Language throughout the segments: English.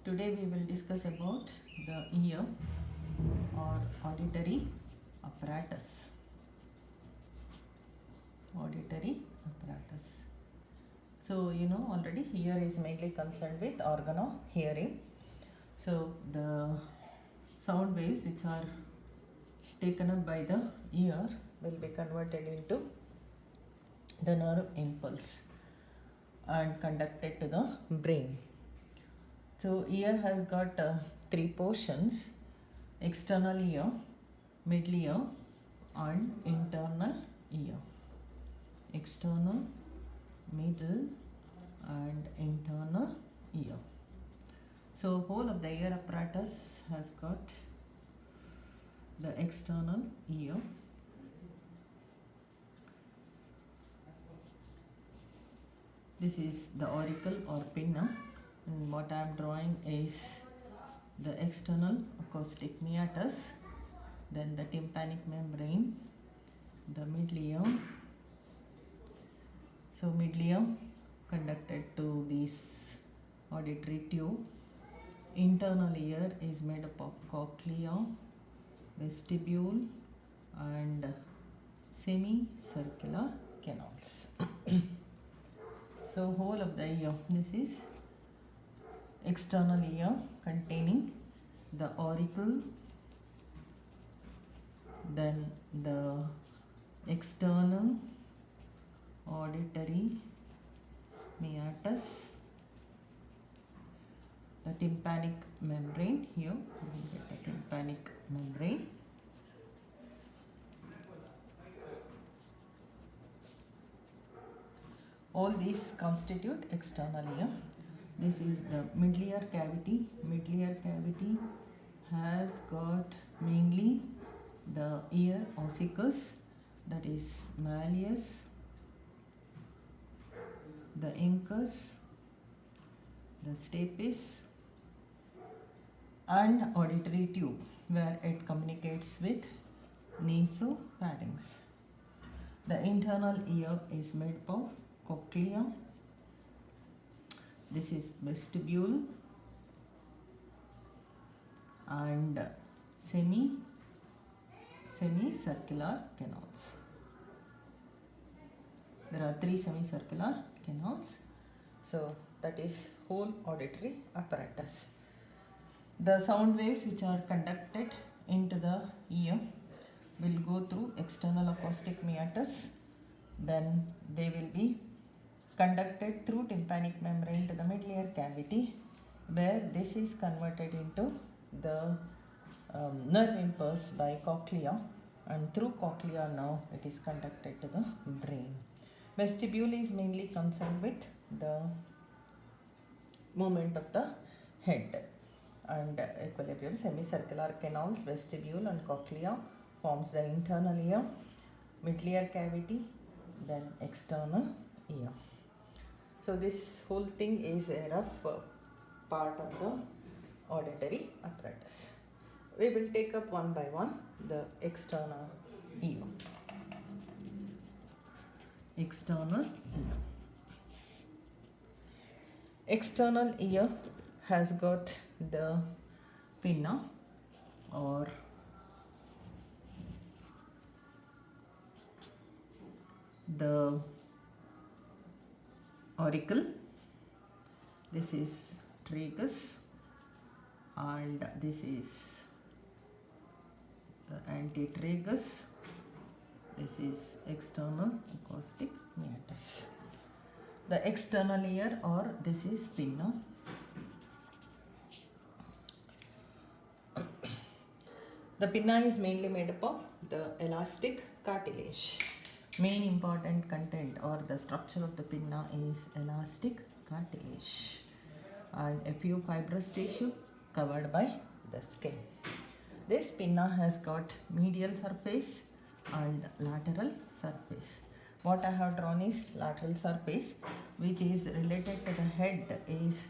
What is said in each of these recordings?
Today we will discuss about the ear or auditory apparatus. Auditory apparatus. So you know already ear is mainly concerned with organ of hearing. So the sound waves which are taken up by the ear will be converted into the nerve impulse and conducted to the brain. So ear has got three portions: external ear, middle ear and internal ear. External, middle and internal ear. So whole of the ear apparatus has got the external ear. This is the auricle or pinna, and what I am drawing is the external acoustic meatus, then the tympanic membrane, the middle ear. So middle ear conducted to this auditory tube. Internal ear is made up of cochlea, vestibule and semicircular canals. So whole of the ear, this is external ear containing the auricle, then the external auditory meatus, the tympanic membrane. Here we will get the tympanic membrane. All these constitute external ear. This is the middle ear cavity. Middle ear cavity has got mainly the ear ossicus, that is malleus, the incus, the stapes and auditory tube where it communicates with nasopharynx. The internal ear is made of cochlea. This is vestibule and semicircular canals. There are three semicircular canals. So that is whole auditory apparatus. The sound waves which are conducted into the ear will go through external acoustic meatus. Then they will be conducted through tympanic membrane to the middle ear cavity, where this is converted into the nerve impulse by cochlea, and through cochlea now it is conducted to the brain. Vestibule is mainly concerned with the movement of the head and equilibrium. Semicircular canals, vestibule and cochlea forms the internal ear, middle ear cavity, then external ear. So this whole thing is a rough part of the auditory apparatus. We will take up one by one the external ear. External ear. External ear has got the pinna or the auricle. This is tragus and this is the antitragus. This is external acoustic meatus. The external ear, or this is pinna. The pinna is mainly made up of the elastic cartilage. Main important content or the structure of the pinna is elastic cartilage and a few fibrous tissue covered by the skin. This pinna has got medial surface and lateral surface. What I have drawn is lateral surface, which is related to the head, is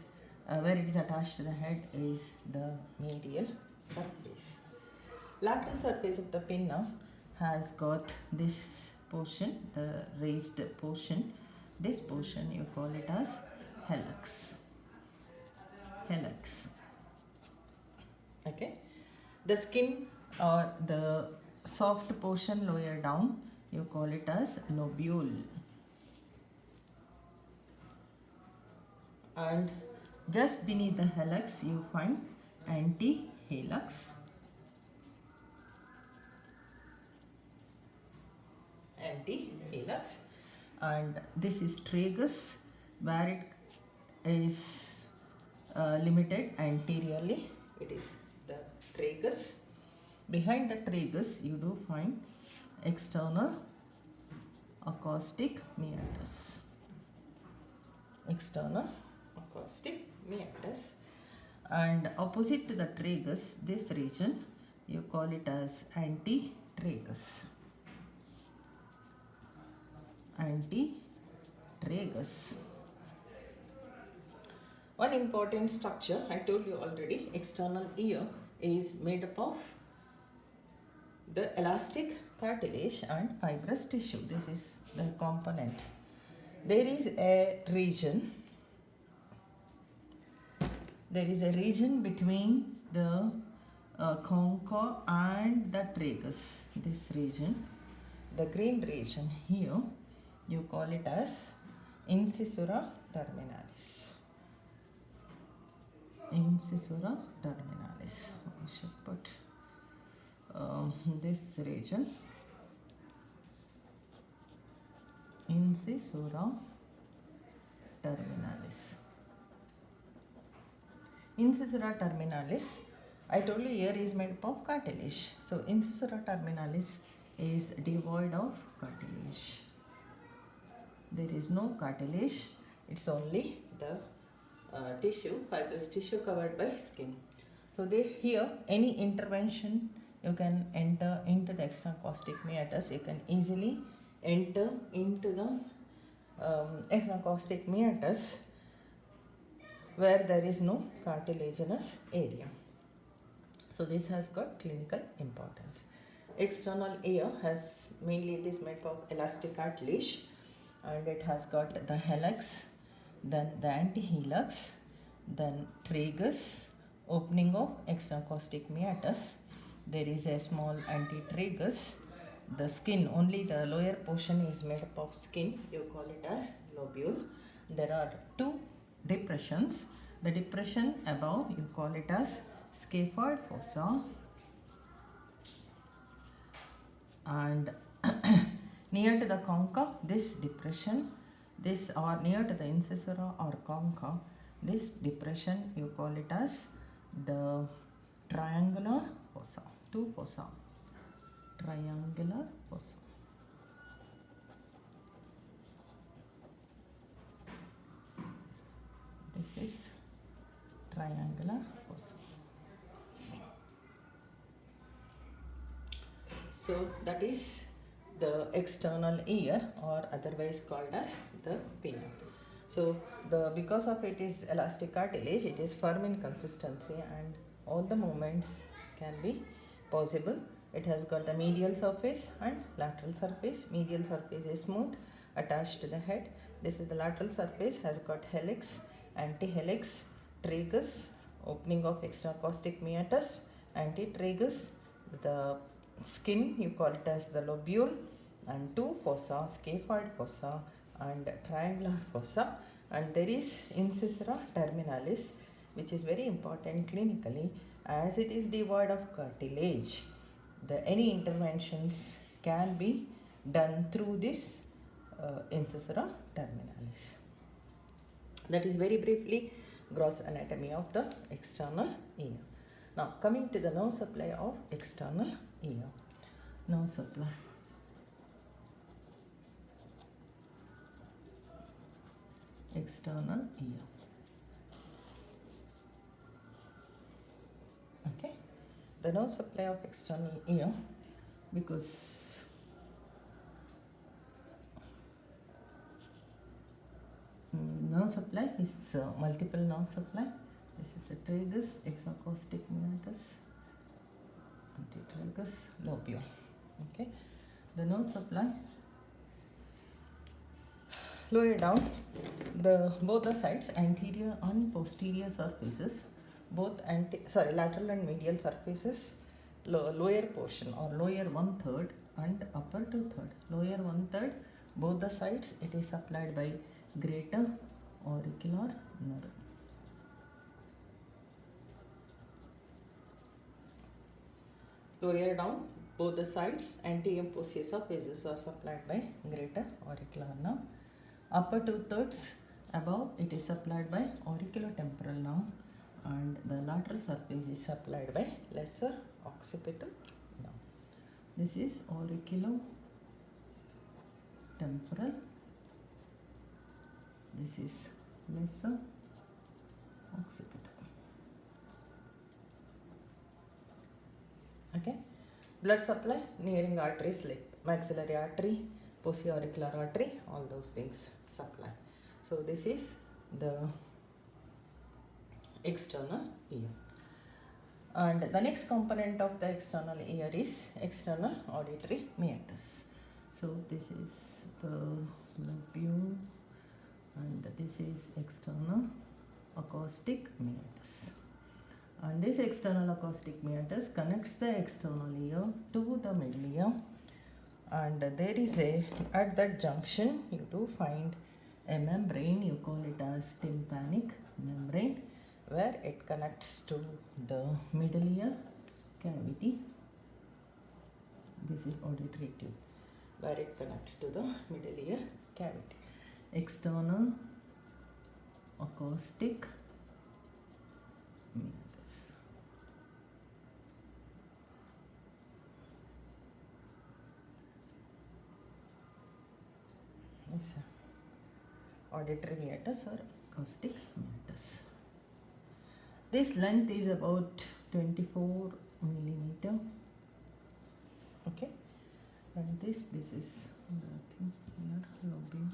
where it is attached to the head is the medial surface. Lateral surface of the pinna has got this portion, the raised portion. This portion you call it as hallux. Hallux. Okay, the skin or the soft portion lower down, you call it as lobule. And just beneath the helix you find antihelix. Antihelix. And this is tragus, where it is limited anteriorly. It is the tragus. Behind the tragus you do find external acoustic meatus. External acoustic meatus. And opposite to the tragus, this region you call it as antitragus. Antitragus. One important structure, I told you already, external ear is made up of the elastic cartilage and fibrous tissue. This is the component. There is a region between the concha and the tragus. This region, the green region here, you call it as incisura terminalis. Incisura terminalis. I should put this region, incisura terminalis. Incisura terminalis, I told you ear is made up of cartilage. So incisura terminalis is devoid of cartilage. There is no cartilage, it's only the tissue, fibrous tissue covered by skin. So here any intervention you can enter into the extracaustic meatus. You can easily enter into the extracaustic meatus where there is no cartilaginous area. So this has got clinical importance. External ear has mainly, it is made of elastic cartilage, and it has got the helix, then the antihelix, then tragus, opening of extracaustic meatus. There is a small antitragus. The skin, only the lower portion is made up of skin. You call it as lobule. There are two depressions. The depression above, you call it as scaphoid fossa. And near to the concha, this depression, this or near to the incisura or concha, this depression you call it as the triangular fossa. Two fossa. Triangular fossa. This is triangular fossa. So that is the external ear, or otherwise called as the pinna. So because of it is elastic cartilage, it is firm in consistency and all the movements can be possible. It has got the medial surface and lateral surface. Medial surface is smooth, attached to the head. This is the lateral surface, has got helix, antihelix, tragus, opening of extracaustic meatus, antitragus, the skin, you call it as the lobule, and two fossa, scaphoid fossa and triangular fossa. And there is incisura terminalis, which is very important clinically, as it is devoid of cartilage. Any interventions can be done through this incisura terminalis. That is very briefly gross anatomy of the external ear. Now coming to the nerve supply of external ear. Nerve supply. External ear. Okay. The nerve supply of external ear, because nerve supply is multiple nerve supply. This is the tragus, extracaustic meatus, antitragus, lobule. Okay. The nerve supply, lower down, both the sides, anterior and posterior surfaces, both lateral and medial surfaces, lower portion or lower 1/3 and upper 2/3. Lower 1/3, both the sides, it is supplied by greater auricular nerve. Lower down, both the sides, anterior and posterior surfaces are supplied by greater auricular nerve. Upper 2/3 above, it is supplied by auriculotemporal nerve, and the lateral surface is supplied by lesser occipital nerve. This is auriculotemporal. This is lesser occipital. Okay. Blood supply nearing arteries like maxillary artery, posterior auricular artery, all those things supply. So this is the external ear. And the next component of the external ear is external auditory meatus. So this is the lobule and this is external acoustic meatus. And this external acoustic meatus connects the external ear to the middle ear, and there is at that junction you do find a membrane, you call it as tympanic membrane, where it connects to the middle ear cavity. This is auditory tube, where it connects to the middle ear cavity. External acoustic meatus. Auditory meatus or acoustic meatus. This length is about 24 millimeter. Okay, and this is the thing here, lobule,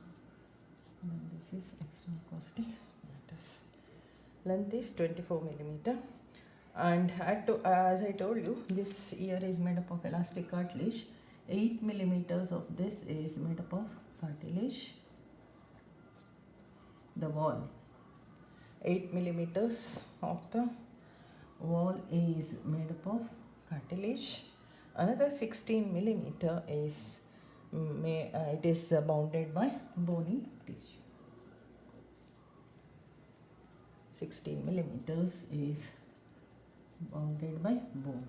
and this is external acoustic meatus. Length is 24 millimeter, and as I told you, this ear is made up of elastic cartilage. 8 millimeters of this is made up of cartilage. The wall, 8 millimeters of the wall is made up of cartilage. Another 16 millimeter is it is bounded by bony tissue. 16 millimeters is bounded by bone,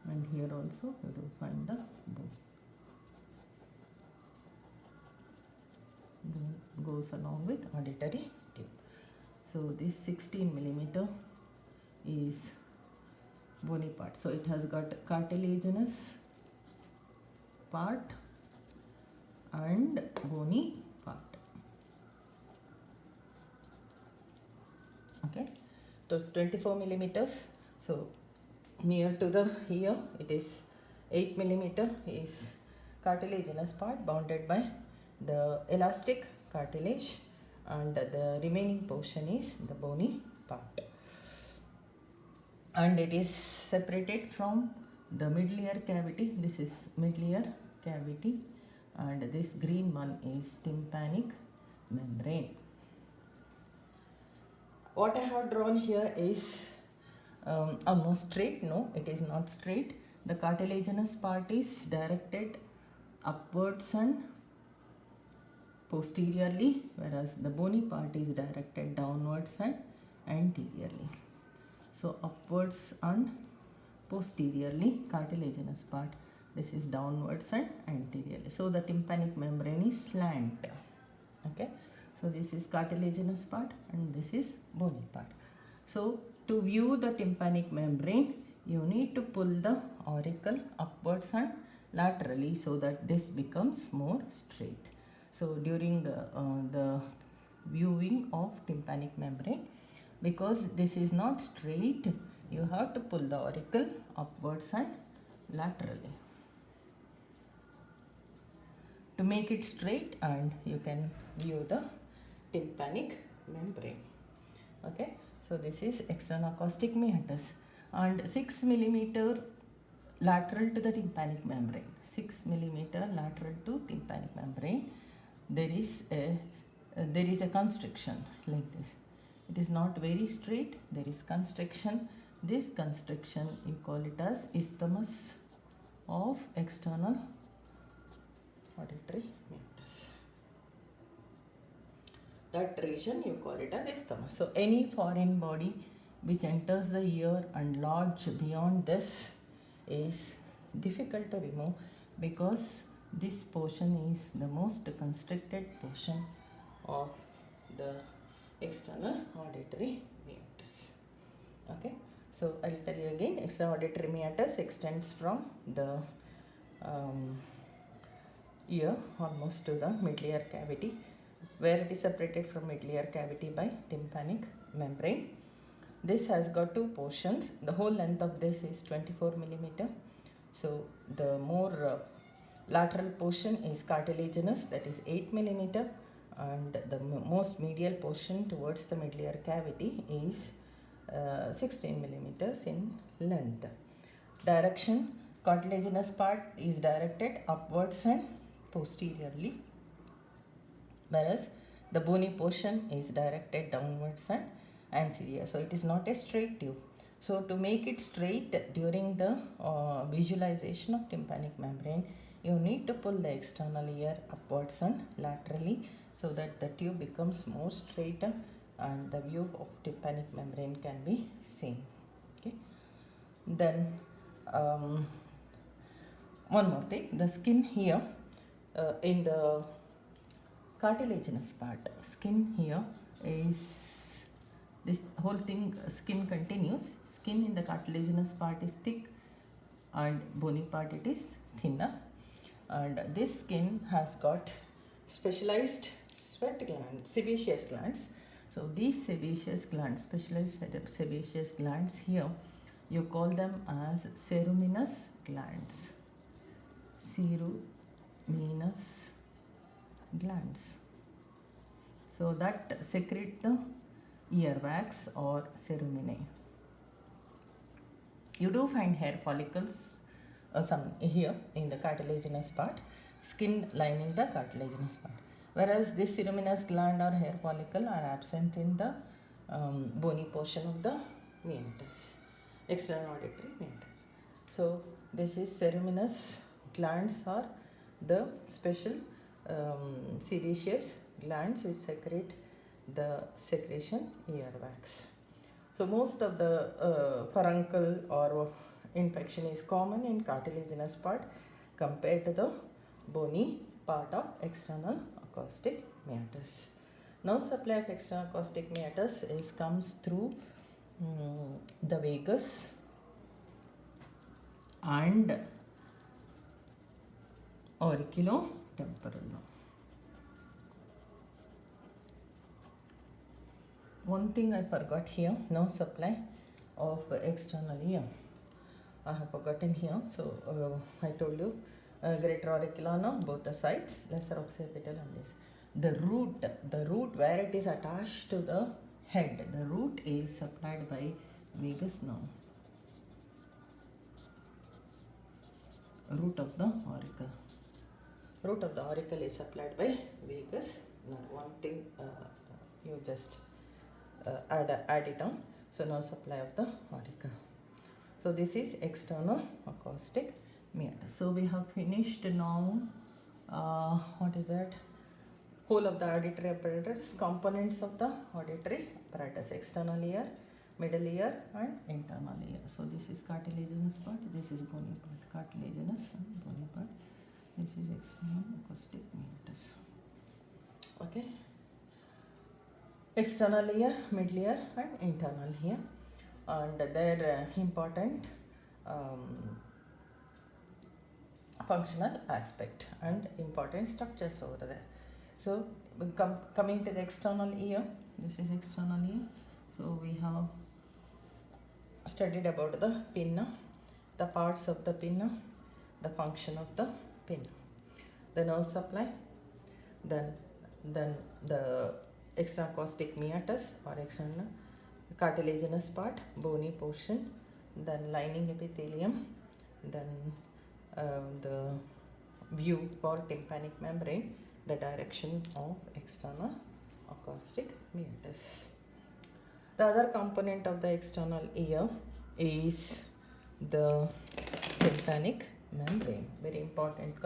and here also you will find the bone. Goes along with auditory tube. So this 16 millimeter is bony part. So it has got cartilaginous part and bony part. Okay. So 24 millimeters. So near to the ear, it is 8 millimeter is cartilaginous part bounded by the elastic cartilage, and the remaining portion is the bony part, and it is separated from the middle ear cavity. This is middle ear cavity, and this green one is tympanic membrane. What I have drawn here is almost straight. No, it is not straight. The cartilaginous part is directed upwards and posteriorly, whereas the bony part is directed downwards and anteriorly. So upwards and posteriorly, cartilaginous part. This is downwards and anteriorly. So the tympanic membrane is slant. Okay. So this is cartilaginous part and this is bony part. So to view the tympanic membrane, you need to pull the auricle upwards and laterally so that this becomes more straight. So during the viewing of tympanic membrane, because this is not straight, you have to pull the auricle upwards and laterally to make it straight, and you can view the tympanic membrane. Okay, so this is external acoustic meatus, and 6 millimeter lateral to the tympanic membrane. 6 millimeter lateral to tympanic membrane. There is a constriction like this. It is not very straight, there is constriction. This constriction you call it as isthmus of external auditory meatus. That region you call it as isthmus. So any foreign body which enters the ear and lodge beyond this is difficult to remove, because this portion is the most constricted portion of the external auditory meatus. Okay, so I will tell you again. External auditory meatus extends from the ear almost to the middle ear cavity, where it is separated from middle ear cavity by tympanic membrane. This has got two portions. The whole length of this is 24 millimeter. So the more lateral portion is cartilaginous, that is 8 millimeter, and the most medial portion towards the middle ear cavity is 16 millimeters in length. Direction: cartilaginous part is directed upwards and posteriorly, whereas the bony portion is directed downwards and anterior. So it is not a straight tube. So to make it straight during the visualization of tympanic membrane, you need to pull the external ear upwards and laterally, so that the tube becomes more straighter and the view of tympanic membrane can be seen. Okay. Then one more thing, the skin here in the cartilaginous part, skin here is this whole thing, skin continues. Skin in the cartilaginous part is thick and bony part it is thinner, and this skin has got specialized sweat glands, sebaceous glands. So these sebaceous glands, specialized sebaceous glands here, you call them as ceruminous glands. Ceruminous glands. So that secrete the earwax or ceruminae. You do find hair follicles some here in the cartilaginous part, skin lining the cartilaginous part, whereas this ceruminous gland or hair follicle are absent in the bony portion of the meatus, external auditory meatus. So this is ceruminous glands are the special sebaceous glands which secrete the secretion earwax. So most of the furuncle or infection is common in cartilaginous part compared to the bony part of external acoustic meatus. Now supply of external acoustic meatus comes through the vagus and auriculotemporal. One thing I forgot here, no supply of external ear. I have forgotten here. So I told you greater auriculum on both the sides, lesser occipital on this. The root where it is attached to the head, the root is supplied by vagus nerve. Root of the auricle. Root of the auricle is supplied by vagus nerve. One thing you just add it on. So no supply of the auricle. So this is external acoustic meatus. So we have finished now. What is that? Whole of the auditory apparatus, components of the auditory apparatus: external ear, middle ear, and internal ear. So this is cartilaginous part. This is bony part. Cartilaginous and bony part. This is external acoustic meatus. Okay. External ear, middle ear, and internal ear, and their important functional aspect and important structures over there. So coming to the external ear, this is external ear. So we have studied about the pinna, the parts of the pinna, the function of the pinna, the nerve supply, then the external acoustic meatus or external cartilaginous part, bony portion, then lining epithelium, then the view for tympanic membrane, the direction of external acoustic meatus. The other component of the external ear is the tympanic membrane, very important